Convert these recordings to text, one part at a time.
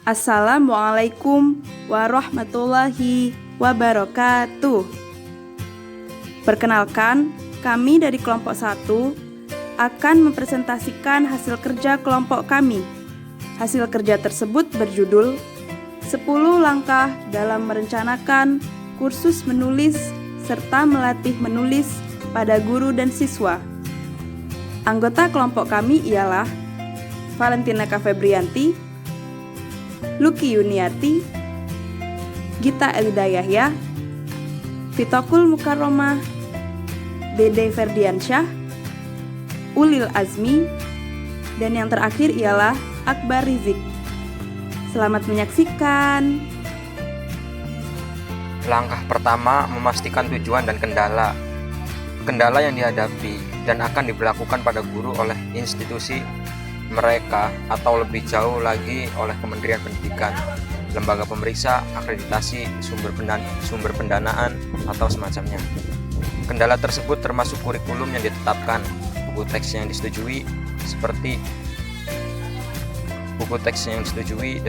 Assalamualaikum warahmatullahi wabarakatuh. Perkenalkan, kami dari kelompok 1 akan mempresentasikan hasil kerja kelompok kami. Hasil kerja tersebut berjudul 10 langkah dalam merencanakan kursus menulis serta melatih menulis pada guru dan siswa. Anggota kelompok kami ialah Valentina K. Febrianti, Lucky Yuniati, Gita Elida Yahya, Fitokul Mukarromah, Dede Ferdiansyah, Ulil Azmi, dan yang terakhir ialah Akbar Rizik. Selamat menyaksikan. Langkah pertama, memastikan tujuan dan kendala. Kendala yang dihadapi dan akan diberlakukan pada guru oleh institusi mereka atau lebih jauh lagi oleh Kementerian Pendidikan, lembaga pemeriksa, akreditasi, sumber pendanaan, atau semacamnya. Kendala tersebut termasuk kurikulum yang ditetapkan, buku teks yang disetujui seperti buku teks yang disetujui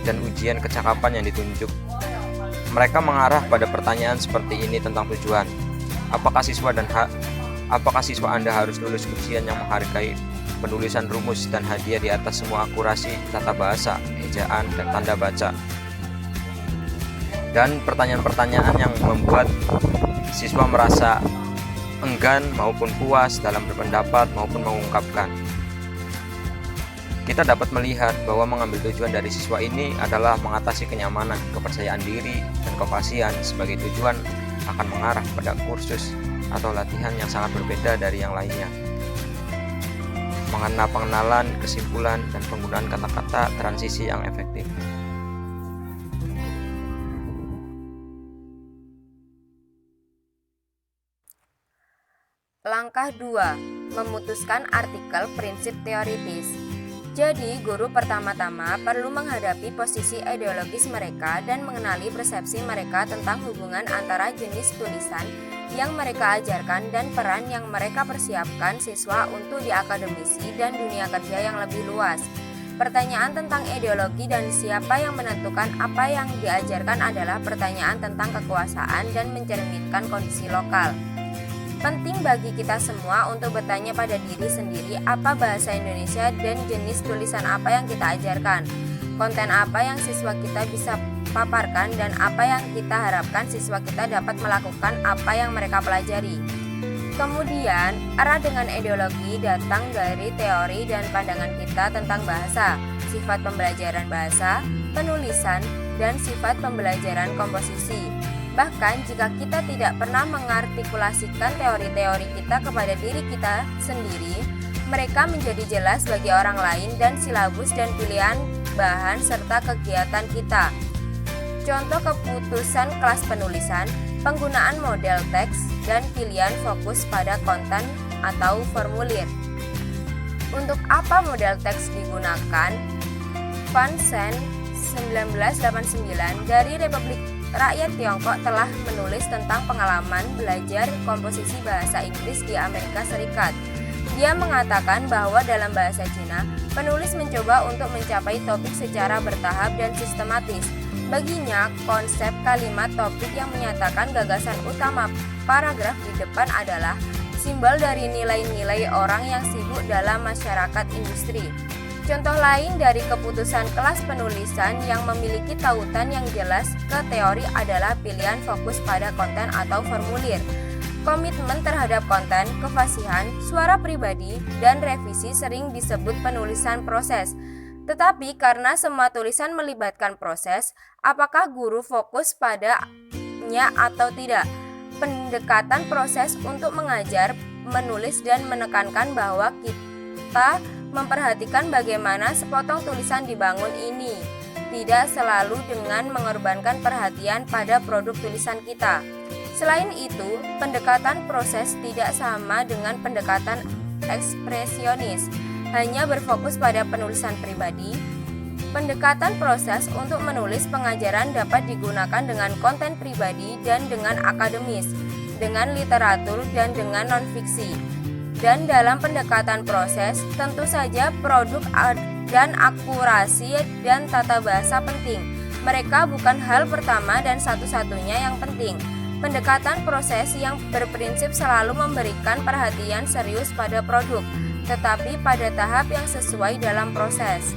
dan ujian kecakapan yang ditunjuk. Mereka mengarah pada pertanyaan seperti ini tentang tujuan. Apakah siswa Anda harus lulus ujian yang menghargai penulisan rumus dan hadiah di atas semua akurasi tata bahasa, ejaan, dan tanda baca? Dan pertanyaan-pertanyaan yang membuat siswa merasa enggan maupun puas dalam berpendapat maupun mengungkapkan. Kita dapat melihat bahwa mengambil tujuan dari siswa ini adalah mengatasi kenyamanan, kepercayaan diri, dan kefasihan sebagai tujuan akan mengarah pada kursus atau latihan yang sangat berbeda dari yang lainnya. Mengenal pengenalan, kesimpulan, dan penggunaan kata-kata transisi yang efektif. Langkah 2. Memutuskan artikel prinsip teoritis. Jadi, guru pertama-tama perlu menghadapi posisi ideologis mereka dan mengenali persepsi mereka tentang hubungan antara jenis tulisan yang mereka ajarkan dan peran yang mereka persiapkan siswa untuk di akademisi dan dunia kerja yang lebih luas. Pertanyaan tentang ideologi dan siapa yang menentukan apa yang diajarkan adalah pertanyaan tentang kekuasaan dan mencerminkan kondisi lokal. Penting bagi kita semua untuk bertanya pada diri sendiri apa bahasa Indonesia dan jenis tulisan apa yang kita ajarkan, konten apa yang siswa kita bisa paparkan, dan apa yang kita harapkan siswa kita dapat melakukan apa yang mereka pelajari. Kemudian, arah dengan ideologi datang dari teori dan pandangan kita tentang bahasa, sifat pembelajaran bahasa, penulisan, dan sifat pembelajaran komposisi. Bahkan jika kita tidak pernah mengartikulasikan teori-teori kita kepada diri kita sendiri, mereka menjadi jelas bagi orang lain dan silabus dan pilihan bahan serta kegiatan kita. Contoh keputusan kelas penulisan, penggunaan model teks, dan pilihan fokus pada konten atau formulir. Untuk apa model teks digunakan? Van Zandt 1989 dari Republik Rakyat Tiongkok telah menulis tentang pengalaman belajar komposisi bahasa Inggris di Amerika Serikat. Dia mengatakan bahwa dalam bahasa Cina, penulis mencoba untuk mencapai topik secara bertahap dan sistematis. Baginya, konsep kalimat topik yang menyatakan gagasan utama paragraf di depan adalah simbol dari nilai-nilai orang yang sibuk dalam masyarakat industri. Contoh lain dari keputusan kelas penulisan yang memiliki tautan yang jelas ke teori adalah pilihan fokus pada konten atau formulir, komitmen terhadap konten, kefasihan, suara pribadi, dan revisi sering disebut penulisan proses. Tetapi karena semua tulisan melibatkan proses, apakah guru fokus padanya atau tidak? Pendekatan proses untuk mengajar, menulis, dan menekankan bahwa kita memperhatikan bagaimana sepotong tulisan dibangun ini, tidak selalu dengan mengorbankan perhatian pada produk tulisan kita. Selain itu, pendekatan proses tidak sama dengan pendekatan ekspresionis, hanya berfokus pada penulisan pribadi. Pendekatan proses untuk menulis pengajaran dapat digunakan dengan konten pribadi dan dengan akademis, dengan literatur dan dengan non-fiksi. Dan dalam pendekatan proses, tentu saja produk dan akurasi dan tata bahasa penting. Mereka bukan hal pertama dan satu-satunya yang penting. Pendekatan proses yang berprinsip selalu memberikan perhatian serius pada produk, tetapi pada tahap yang sesuai dalam proses.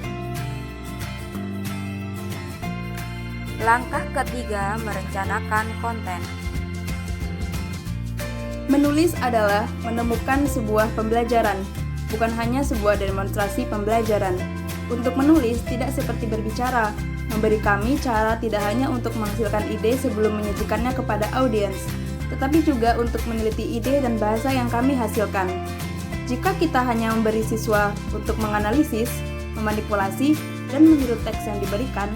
Langkah ketiga, merencanakan konten. Menulis adalah menemukan sebuah pembelajaran, bukan hanya sebuah demonstrasi pembelajaran. Untuk menulis tidak seperti berbicara, memberi kami cara tidak hanya untuk menghasilkan ide sebelum menyajikannya kepada audiens, tetapi juga untuk meneliti ide dan bahasa yang kami hasilkan. Jika kita hanya memberi siswa untuk menganalisis, memanipulasi, dan meniru teks yang diberikan,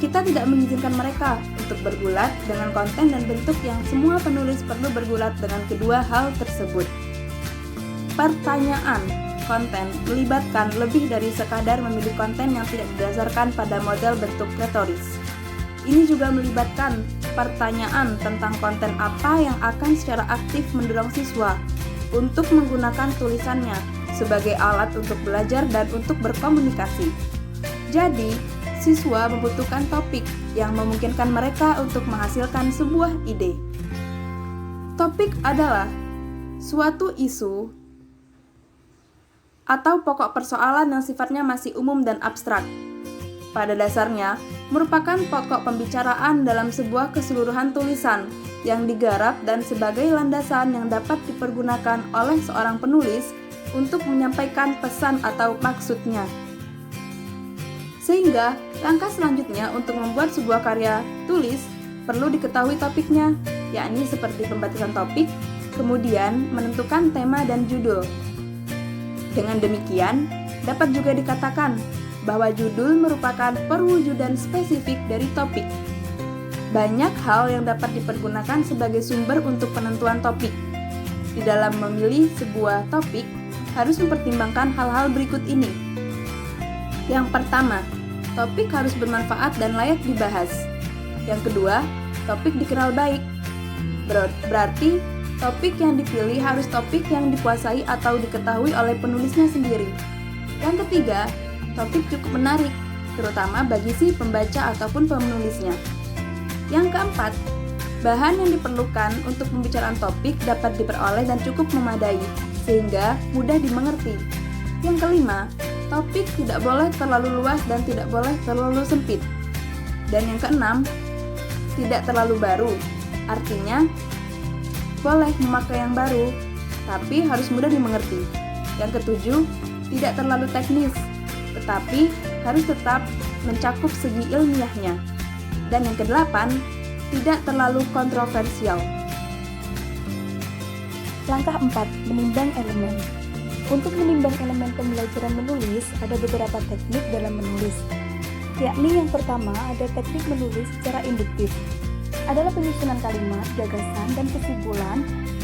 kita tidak mengizinkan mereka untuk bergulat dengan konten dan bentuk yang semua penulis perlu bergulat dengan kedua hal tersebut. Pertanyaan konten melibatkan lebih dari sekadar memilih konten yang tidak didasarkan pada model bentuk retoris. Ini juga melibatkan pertanyaan tentang konten apa yang akan secara aktif mendorong siswa untuk menggunakan tulisannya sebagai alat untuk belajar dan untuk berkomunikasi. Jadi, siswa membutuhkan topik yang memungkinkan mereka untuk menghasilkan sebuah ide. Topik adalah suatu isu atau pokok persoalan yang sifatnya masih umum dan abstrak. Pada dasarnya, merupakan pokok pembicaraan dalam sebuah keseluruhan tulisan yang digarap dan sebagai landasan yang dapat dipergunakan oleh seorang penulis untuk menyampaikan pesan atau maksudnya. Sehingga, langkah selanjutnya untuk membuat sebuah karya tulis perlu diketahui topiknya, yakni seperti pembatasan topik, kemudian menentukan tema dan judul. Dengan demikian, dapat juga dikatakan bahwa judul merupakan perwujudan spesifik dari topik. Banyak hal yang dapat dipergunakan sebagai sumber untuk penentuan topik. Di dalam memilih sebuah topik, harus mempertimbangkan hal-hal berikut ini. Yang pertama, topik harus bermanfaat dan layak dibahas. Yang kedua, topik dikenal baik. Berarti, topik yang dipilih harus topik yang dikuasai atau diketahui oleh penulisnya sendiri. Yang ketiga, topik cukup menarik, terutama bagi si pembaca ataupun penulisnya. Yang keempat, bahan yang diperlukan untuk pembicaraan topik dapat diperoleh dan cukup memadai, sehingga mudah dimengerti. Yang kelima, topik tidak boleh terlalu luas dan tidak boleh terlalu sempit. Dan yang keenam, tidak terlalu baru, artinya boleh memakai yang baru, tapi harus mudah dimengerti. Yang ketujuh, tidak terlalu teknis, tetapi harus tetap mencakup segi ilmiahnya. Dan yang kedelapan, tidak terlalu kontroversial. Langkah 4. Menimbang elemen. Untuk menimbang elemen pembelajaran menulis, ada beberapa teknik dalam menulis. Yakni yang pertama, ada teknik menulis secara induktif. Adalah penyusunan kalimat, gagasan, dan kesimpulan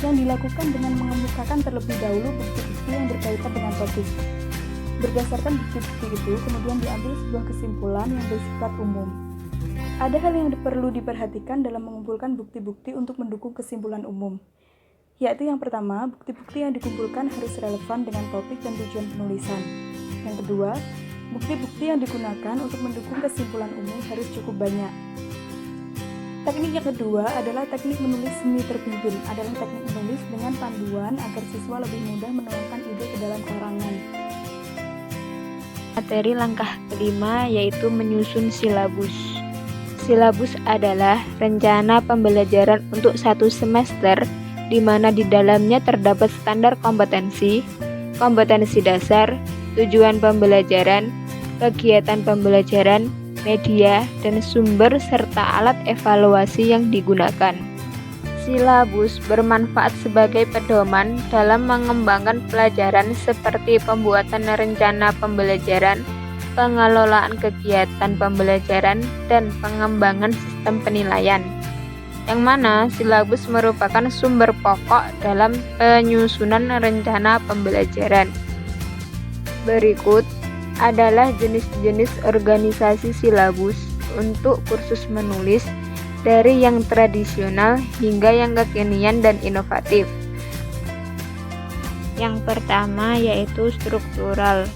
yang dilakukan dengan mengemukakan terlebih dahulu bukti-bukti yang berkaitan dengan topik. Berdasarkan bukti-bukti itu, kemudian diambil sebuah kesimpulan yang bersifat umum. Ada hal yang perlu diperhatikan dalam mengumpulkan bukti-bukti untuk mendukung kesimpulan umum. Yaitu yang pertama, bukti-bukti yang dikumpulkan harus relevan dengan topik dan tujuan penulisan. Yang kedua, bukti-bukti yang digunakan untuk mendukung kesimpulan umum harus cukup banyak. Teknik yang kedua adalah teknik menulis semi terpimpin, adalah teknik menulis dengan panduan agar siswa lebih mudah menuangkan ide ke dalam karangan. Materi langkah kelima yaitu menyusun silabus. Silabus adalah rencana pembelajaran untuk satu semester di mana di dalamnya terdapat standar kompetensi, kompetensi dasar, tujuan pembelajaran, kegiatan pembelajaran, media, dan sumber serta alat evaluasi yang digunakan. Silabus bermanfaat sebagai pedoman dalam mengembangkan pelajaran seperti pembuatan rencana pembelajaran, pengelolaan kegiatan pembelajaran, dan pengembangan sistem penilaian. Yang mana silabus merupakan sumber pokok dalam penyusunan rencana pembelajaran. Berikut adalah jenis-jenis organisasi silabus untuk kursus menulis dari yang tradisional hingga yang kekinian dan inovatif. Yang pertama yaitu struktural.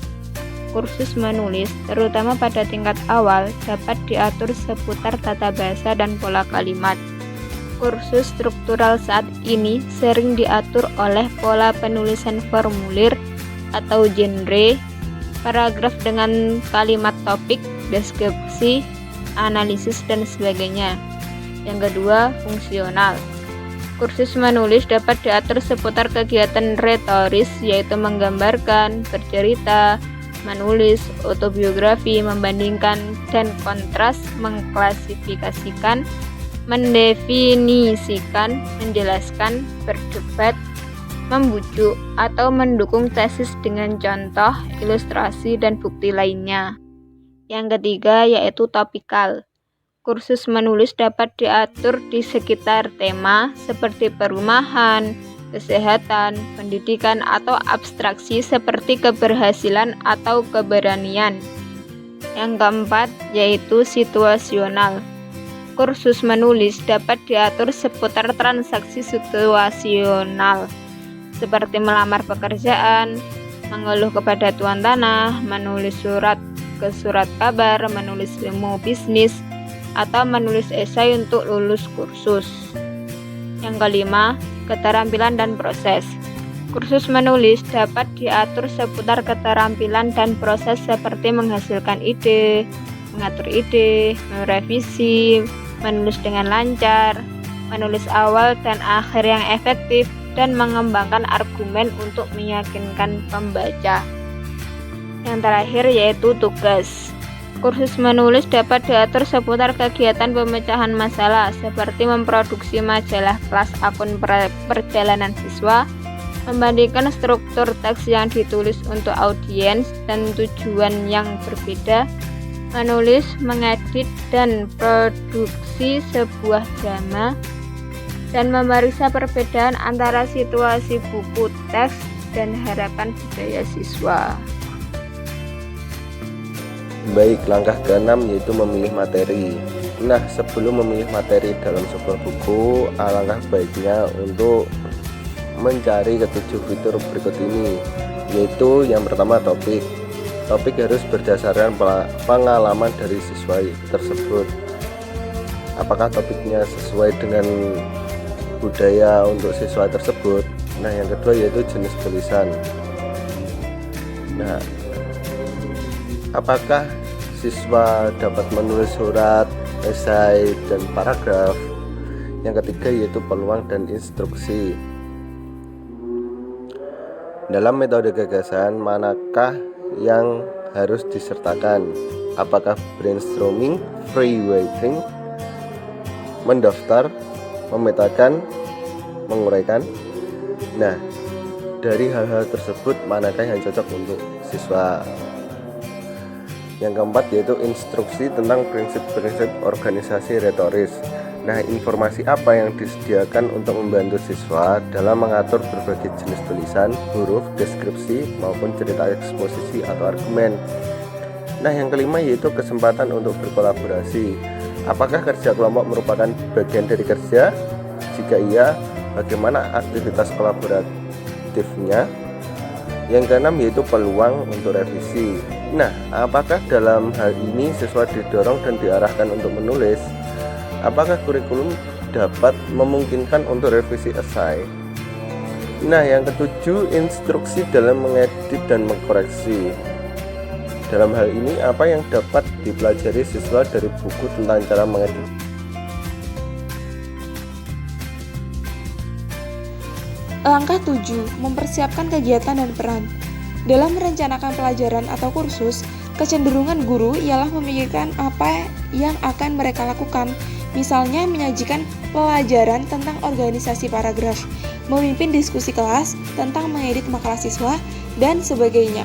kursus menulis, terutama pada tingkat awal, dapat diatur seputar tata bahasa dan pola kalimat. Kursus struktural saat ini sering diatur oleh pola penulisan formulir atau genre, paragraf dengan kalimat topik, deskripsi, analisis, dan sebagainya. Yang kedua, fungsional. Kursus menulis dapat diatur seputar kegiatan retoris, yaitu menggambarkan, bercerita, menulis, autobiografi, membandingkan dan kontras, mengklasifikasikan, mendefinisikan, menjelaskan, berdebat, membujuk, atau mendukung tesis dengan contoh, ilustrasi, dan bukti lainnya. Yang ketiga yaitu topikal. Kursus menulis dapat diatur di sekitar tema seperti perumahan, kesehatan, pendidikan, atau abstraksi seperti keberhasilan atau keberanian. Yang keempat yaitu situasional. Kursus menulis dapat diatur seputar transaksi situasional seperti melamar pekerjaan, mengeluh kepada tuan tanah, menulis surat ke surat kabar, menulis memo bisnis, atau menulis esai untuk lulus kursus. Yang kelima, keterampilan dan proses. Kursus menulis dapat diatur seputar keterampilan dan proses seperti menghasilkan ide, mengatur ide, merevisi, menulis dengan lancar, menulis awal dan akhir yang efektif, dan mengembangkan argumen untuk meyakinkan pembaca. Yang terakhir yaitu tugas. Kursus menulis dapat diatur seputar kegiatan pemecahan masalah seperti memproduksi majalah kelas akun perjalanan siswa, membandingkan struktur teks yang ditulis untuk audiens dan tujuan yang berbeda, menulis, mengedit, dan produksi sebuah drama, dan memeriksa perbedaan antara situasi buku teks dan harapan budaya siswa. Baik, langkah ke-6 yaitu memilih materi. Nah, sebelum memilih materi dalam sebuah buku, alangkah baiknya untuk mencari ketujuh fitur berikut ini, yaitu yang pertama topik. Topik harus berdasarkan pengalaman dari siswa tersebut. Apakah topiknya sesuai dengan budaya untuk siswa tersebut? Nah, yang kedua yaitu jenis tulisan. Nah, apakah siswa dapat menulis surat, esai, dan paragraf? Yang ketiga yaitu peluang dan instruksi. Dalam metode gagasan, manakah yang harus disertakan? Apakah brainstorming, free writing, mendaftar, memetakan, menguraikan? Nah, dari hal-hal tersebut manakah yang cocok untuk siswa? Yang keempat yaitu instruksi tentang prinsip-prinsip organisasi retoris. Nah, informasi apa yang disediakan untuk membantu siswa dalam mengatur berbagai jenis tulisan, huruf, deskripsi, maupun cerita eksposisi atau argumen. Nah, yang kelima yaitu kesempatan untuk berkolaborasi. Apakah kerja kelompok merupakan bagian dari kerja? Jika iya, bagaimana aktivitas kolaboratifnya? Yang keenam yaitu peluang untuk revisi. Nah, apakah dalam hal ini siswa didorong dan diarahkan untuk menulis? Apakah kurikulum dapat memungkinkan untuk revisi esai? Nah, yang ketujuh, instruksi dalam mengedit dan mengkoreksi. Dalam hal ini, apa yang dapat dipelajari siswa dari buku tentang cara mengedit? Langkah 7. Mempersiapkan kegiatan dan peran. Dalam merencanakan pelajaran atau kursus, kecenderungan guru ialah memikirkan apa yang akan mereka lakukan. Misalnya menyajikan pelajaran tentang organisasi paragraf, memimpin diskusi kelas tentang mengedit makalah siswa, dan sebagainya.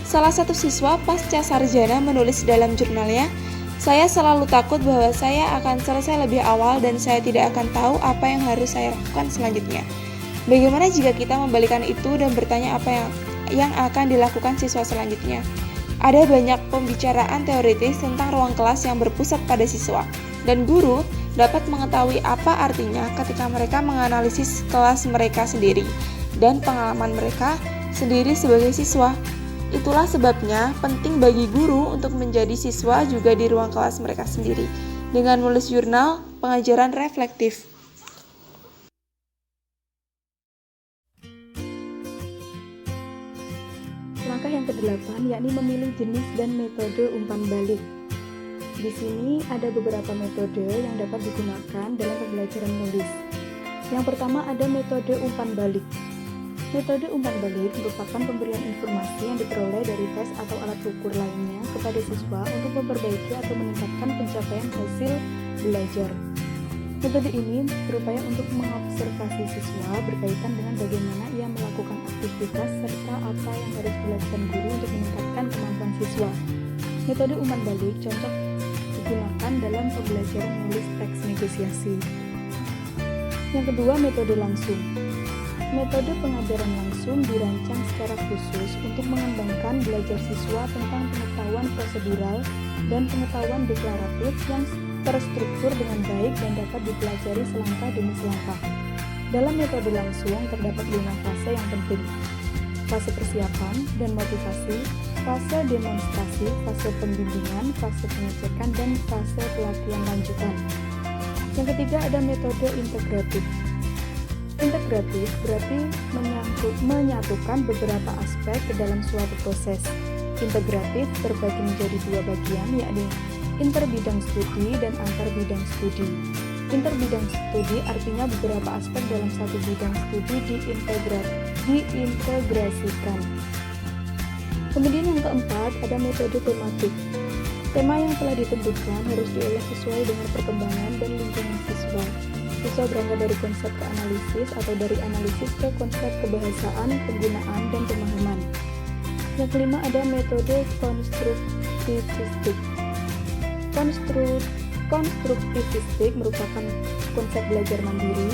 Salah satu siswa pasca sarjana menulis dalam jurnalnya, "Saya selalu takut bahwa saya akan selesai lebih awal dan saya tidak akan tahu apa yang harus saya lakukan selanjutnya." Bagaimana jika kita membalikan itu dan bertanya apa yang akan dilakukan siswa selanjutnya? Ada banyak pembicaraan teoritis tentang ruang kelas yang berpusat pada siswa, dan guru dapat mengetahui apa artinya ketika mereka menganalisis kelas mereka sendiri dan pengalaman mereka sendiri sebagai siswa. Itulah sebabnya penting bagi guru untuk menjadi siswa juga di ruang kelas mereka sendiri dengan menulis jurnal pengajaran reflektif. Langkah yang ke-8 yakni memilih jenis dan metode umpan balik. Di sini ada beberapa metode yang dapat digunakan dalam pembelajaran menulis. Yang pertama ada metode umpan balik. Metode umpan balik merupakan pemberian informasi yang diperoleh dari tes atau alat ukur lainnya kepada siswa untuk memperbaiki atau meningkatkan pencapaian hasil belajar. Metode ini berupaya untuk mengobservasi siswa berkaitan dengan bagaimana ia melakukan aktivitas serta apa yang harus dilakukan guru untuk meningkatkan kemampuan siswa. Metode umpan balik cocok digunakan dalam pembelajaran menulis teks negosiasi. Yang kedua, metode langsung. Metode pengajaran langsung dirancang secara khusus untuk mengembangkan belajar siswa tentang pengetahuan prosedural dan pengetahuan deklaratif yang terstruktur dengan baik dan dapat dipelajari selangkah demi selangkah. Dalam metode langsung terdapat 5 fase yang penting: fase persiapan dan motivasi, fase demonstrasi, fase pembimbingan, fase pengecekan, dan fase pelatihan lanjutan. Yang ketiga ada metode integratif. Integratif berarti menyatukan beberapa aspek ke dalam suatu proses. Integratif terbagi menjadi 2 bagian, yakni interbidang studi dan antarbidang studi. Interbidang studi artinya beberapa aspek dalam satu bidang studi diintegrasikan. Kemudian yang keempat ada metode tematik. Tema yang telah ditentukan harus diolah sesuai dengan perkembangan dan lingkungan siswa. Siswa berangkat dari konsep ke analisis atau dari analisis ke konsep kebahasaan, penggunaan, dan pemahaman. Yang kelima ada metode konstruktivistik. Konstruktivistik merupakan konsep belajar mandiri.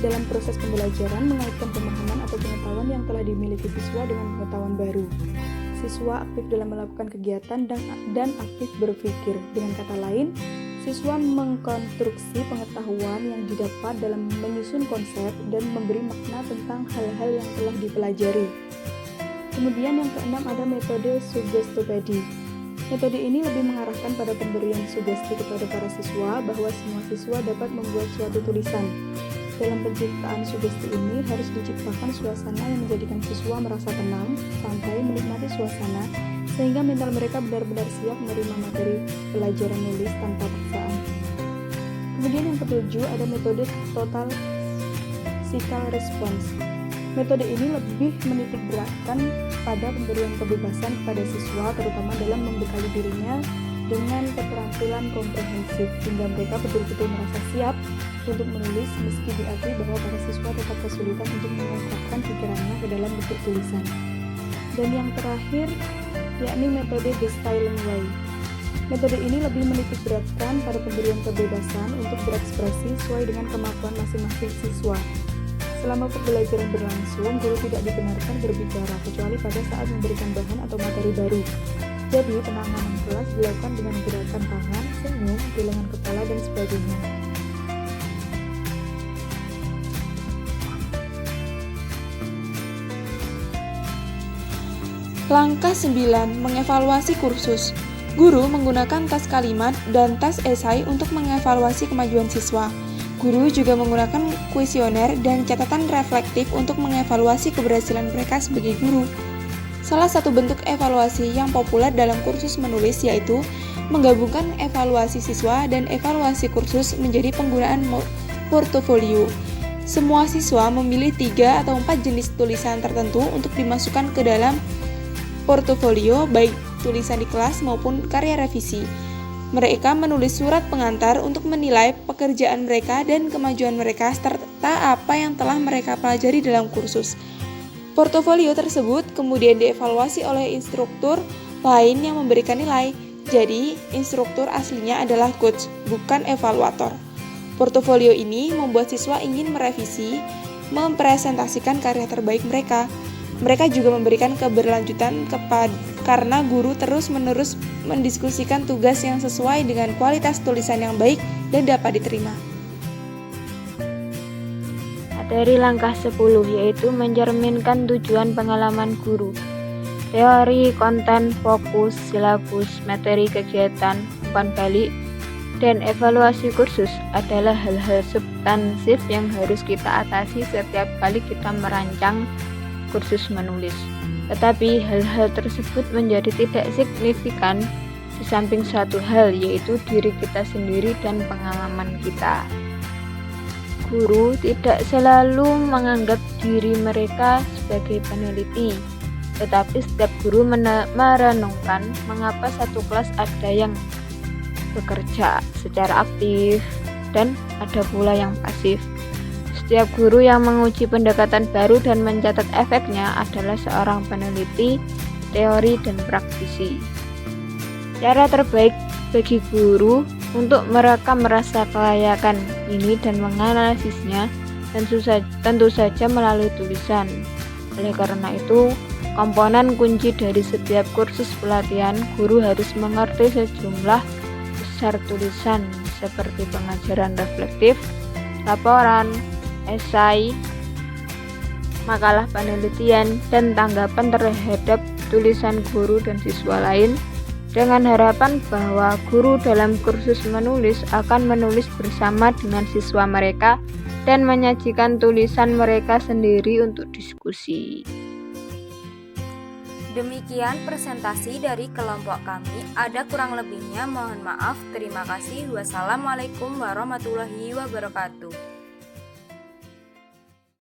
Dalam proses pembelajaran mengaitkan pemahaman atau pengetahuan yang telah dimiliki siswa dengan pengetahuan baru. Siswa aktif dalam melakukan kegiatan dan aktif berpikir. Dengan kata lain, siswa mengkonstruksi pengetahuan yang didapat dalam menyusun konsep dan memberi makna tentang hal-hal yang telah dipelajari. Kemudian yang keenam ada metode sugestopedi. Metode ini lebih mengarahkan pada pemberian sugesti kepada para siswa bahwa semua siswa dapat membuat suatu tulisan. Dalam penciptaan sugesti ini harus diciptakan suasana yang menjadikan siswa merasa tenang, santai, menikmati suasana, sehingga mental mereka benar-benar siap menerima materi pelajaran nulis tanpa paksaan. Kemudian yang ketujuh ada metode total psychal response. Metode ini lebih menitik beratkan pada pemberian kebebasan kepada siswa, terutama dalam membekali dirinya dengan keterampilan komprehensif, hingga mereka betul-betul merasa siap untuk menulis meski diakui bahwa para siswa tetap kesulitan untuk mengungkapkan pikirannya ke dalam bentuk tulisan. Dan yang terakhir yakni metode The Silent Way. Metode ini lebih menitik beratkan pada pemberian kebebasan untuk berekspresi sesuai dengan kemampuan masing-masing siswa. Selama pembelajaran berlangsung, guru tidak dibenarkan berbicara kecuali pada saat memberikan bahan atau materi baru. Jadi, penanganan kelas dilakukan dengan gerakan tangan, senyum, gelengan kepala, dan sebagainya. Langkah 9. Mengevaluasi kursus. Guru menggunakan tes kalimat dan tes esai untuk mengevaluasi kemajuan siswa. Guru juga menggunakan kuesioner dan catatan reflektif untuk mengevaluasi keberhasilan mereka sebagai guru. Salah satu bentuk evaluasi yang populer dalam kursus menulis yaitu menggabungkan evaluasi siswa dan evaluasi kursus menjadi penggunaan portofolio. Semua siswa memilih 3 atau 4 jenis tulisan tertentu untuk dimasukkan ke dalam portofolio, baik tulisan di kelas maupun karya revisi. Mereka menulis surat pengantar untuk menilai pekerjaan mereka dan kemajuan mereka serta apa yang telah mereka pelajari dalam kursus. Portofolio tersebut kemudian dievaluasi oleh instruktur lain yang memberikan nilai. Jadi, instruktur aslinya adalah coach, bukan evaluator. Portofolio ini membuat siswa ingin merevisi, mempresentasikan karya terbaik mereka. Mereka juga memberikan keberlanjutan karena guru terus-menerus mendiskusikan tugas yang sesuai dengan kualitas tulisan yang baik dan dapat diterima. Dari langkah 10 yaitu mencerminkan tujuan pengalaman guru. teori, konten, fokus, silabus, materi kegiatan, umpan balik, dan evaluasi kursus adalah hal-hal substansif yang harus kita atasi setiap kali kita merancang kursus menulis. Tetapi hal-hal tersebut menjadi tidak signifikan di samping satu hal, yaitu diri kita sendiri dan pengalaman kita. Guru tidak selalu menganggap diri mereka sebagai peneliti, tetapi setiap guru merenungkan mengapa satu kelas ada yang bekerja secara aktif dan ada pula yang pasif. Setiap guru yang menguji pendekatan baru dan mencatat efeknya adalah seorang peneliti, teori, dan praktisi. Cara terbaik bagi guru untuk mereka merasa kelayakan ini dan menganalisisnya tentu saja melalui tulisan. Oleh karena itu, komponen kunci dari setiap kursus pelatihan, guru harus mengerti sejumlah besar tulisan seperti pengajaran reflektif, laporan, esai, makalah penelitian, dan tanggapan terhadap tulisan guru dan siswa lain, dengan harapan bahwa guru dalam kursus menulis akan menulis bersama dengan siswa mereka dan menyajikan tulisan mereka sendiri untuk diskusi. Demikian presentasi dari kelompok kami. Ada kurang lebihnya mohon maaf. Terima kasih. Wassalamualaikum warahmatullahi wabarakatuh.